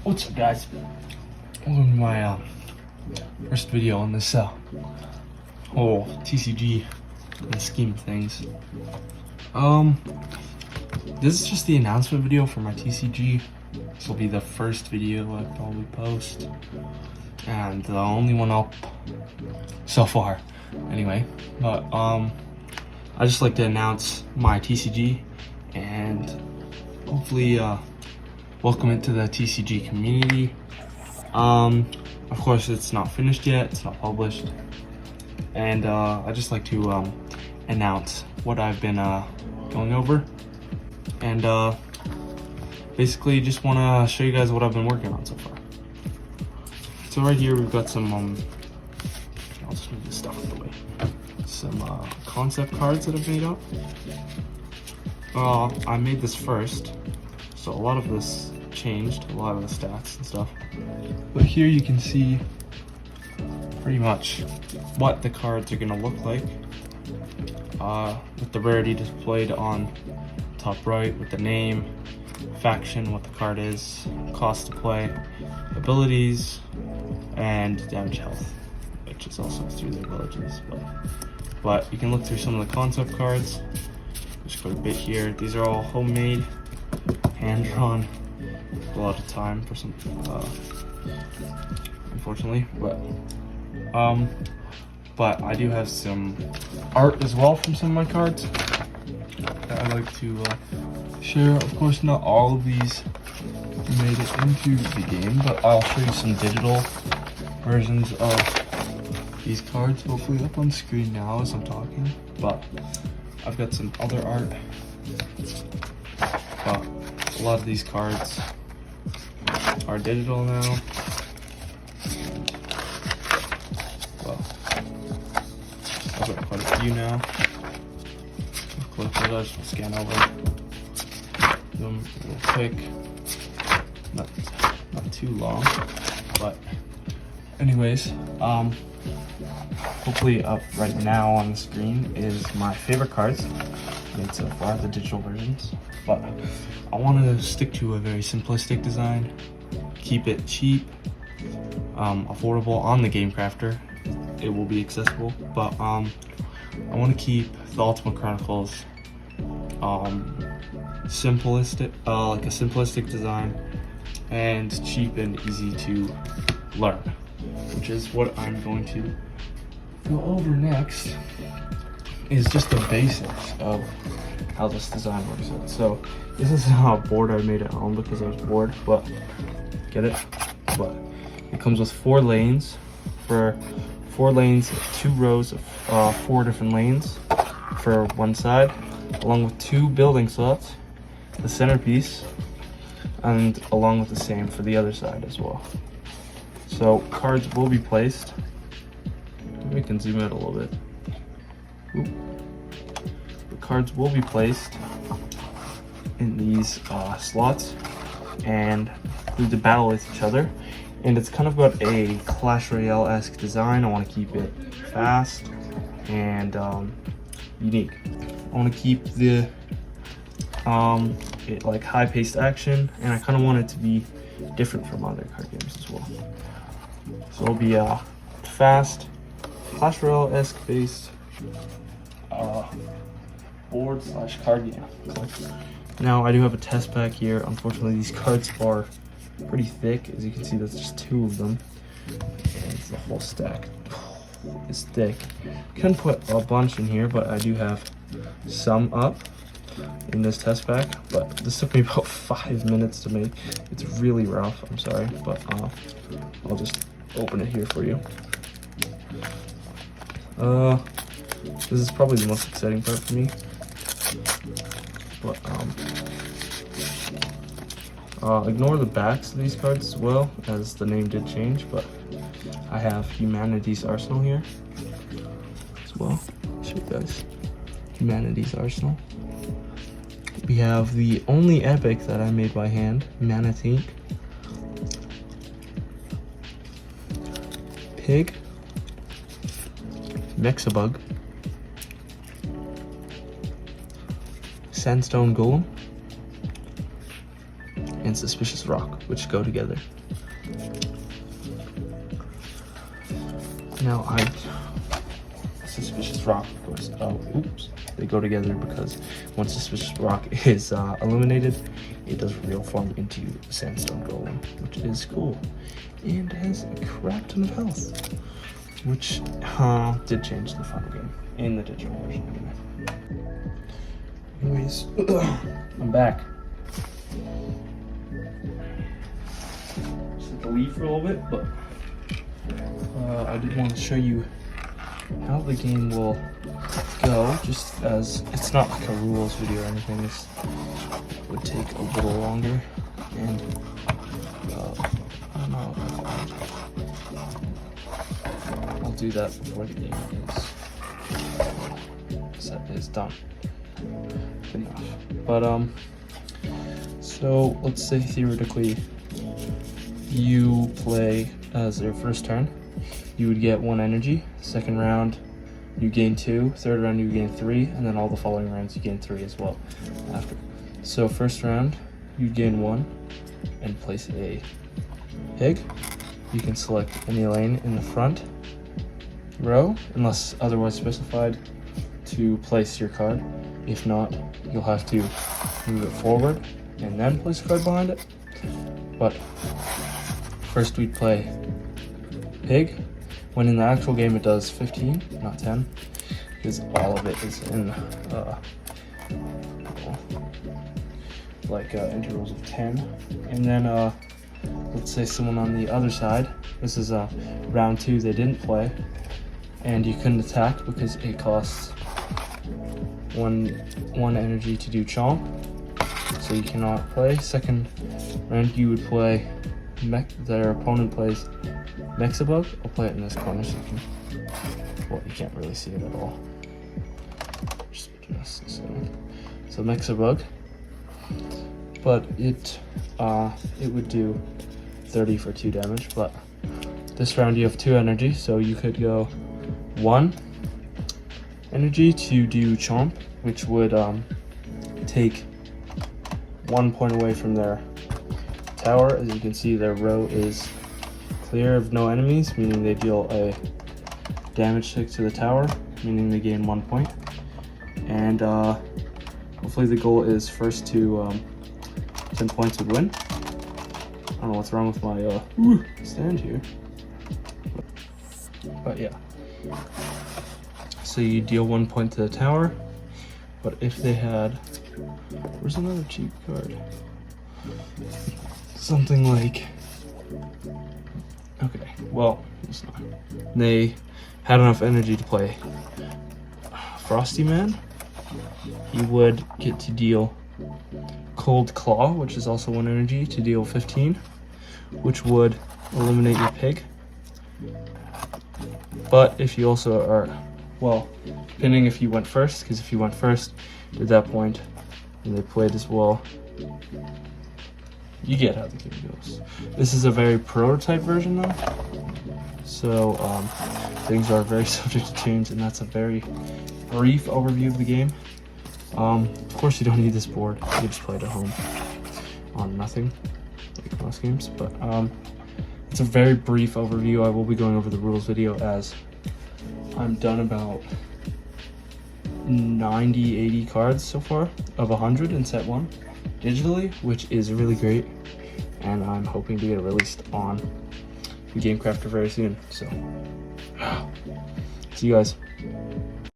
What's up, guys? Welcome to my first video on this whole TCG and scheme of things. This is just the announcement video for my TCG. This will be the first video I probably post, and the only one up so far. Anyway, but I just like to announce my TCG and hopefully welcome it to the TCG community. Of course, it's not finished yet, it's not published, and I just like to announce what I've been going over, and basically just want to show you guys what I've been working on so far. So right here we've got some I'll just move this stuff out of the way. Some concept cards that I've made up. I made this first, so a lot of this changed, a lot of the stats and stuff. But here you can see pretty much what the cards are going to look like, with the rarity displayed on top right, with the name, faction, what the card is, cost to play, abilities, and damage health, which is also through the abilities. But you can look through some of the concept cards. Just quite a bit here. These are all homemade, hand-drawn. A lot of time for some, unfortunately, but I do have some art as well from some of my cards that I like to share. Of course, not all of these made it into the game, but I'll show you some digital versions of these cards, hopefully up on screen now as I'm talking. But I've got some other art, but a lot of these cards are digital now. Well, I've got quite a few now. I just scan over them real quick. Not too long, but anyways, hopefully up right now on the screen is my favorite cards made so far, the digital versions. But I want to stick to a very simplistic design, keep it cheap, affordable on the Game Crafter. It will be accessible, but I want to keep the Ultima Chronicles simplistic, like a simplistic design, and cheap and easy to learn, which is what I'm going to go over next. Is just the basics of how this design works. So this is a board I made at home because I was bored, but get it? But it comes with 4 lanes. For 4 lanes, 2 rows of 4 different lanes for one side, along with 2 building slots, the centerpiece, and along with the same for the other side as well. So cards will be placed. We can zoom out a little bit. Oop. The cards will be placed in these slots and need to battle with each other. And it's kind of got a Clash Royale-esque design. I want to keep it fast and unique. I want to keep the it like high-paced action, and I kind of want it to be different from other card games as well. So it'll be a fast Clash Royale-esque based board / card game. Now I do have a test pack here. Unfortunately, these cards are pretty thick. As you can see, that's just 2 of them, and the whole stack is thick. Can put a bunch in here, but I do have some up in this test pack. But this took me about 5 minutes to make. It's really rough, I'm sorry, but I'll just open it here for you. This is probably the most exciting part for me, but ignore the backs of these cards as well, as the name did change. But I have Humanity's Arsenal here as well. I'll show you guys Humanity's Arsenal. We have the only epic that I made by hand, Mana Tink, Pig, Mexabug, Sandstone Golem, and Suspicious Rock, which go together. Now Suspicious Rock, of course. Oh, oops. They go together because once Suspicious Rock is eliminated, it does real form into Sandstone Golem, which is cool. And has a crap ton of health, which did change the final game in the digital version. Anyways, I'm back. Just had to leave for a little bit, but I did want to show you how the game will go, just as it's not like a rules video or anything. This would take a little longer, and I don't know, I'll do that before the game is done. Enough. But so let's say theoretically you play as your first turn, you would get 1 energy. Second round you gain 2, third round you gain 3, and then all the following rounds you gain 3 as well after. So first round you gain 1 and place a pig. You can select any lane in the front row unless otherwise specified to place your card. If not, you'll have to move it forward and then place a card behind it. But first we'd play pig. When in the actual game it does 15, not 10, because all of it is in intervals of 10. And then let's say someone on the other side, this is round 2, they didn't play, and you couldn't attack because it costs one energy to do chomp, so you cannot play. Second round you would play their opponent plays Mexabug. I'll play it in this corner so you can, well, you can't really see it at all. Just so Mexabug, but it would do 30 for 2 damage. But this round you have 2 energy, so you could go 1 energy to do chomp, which would take 1 point away from their tower. As you can see, their row is clear of no enemies, meaning they deal a damage tick to the tower, meaning they gain 1 point. And hopefully the goal is first to 10 points would win. I don't know what's wrong with my stand here, but yeah. So you deal 1 point to the tower, but if they had, where's another cheap card? Something like, okay, well, it's not. They had enough energy to play Frosty Man, he would get to deal Cold Claw, which is also 1 energy, to deal 15, which would eliminate your pig. But if you also are, well, depending if you went first, because if you went first at that point and they played as well, you get how the game goes. This is a very prototype version though, so things are very subject to change, and that's a very brief overview of the game. Of course you don't need this board, you can just play it at home on nothing, like most games, but it's a very brief overview. I will be going over the rules video as I'm done about 90-80 cards so far of 100 in set 1 digitally, which is really great, and I'm hoping to get it released on Game Crafter very soon. So see you guys.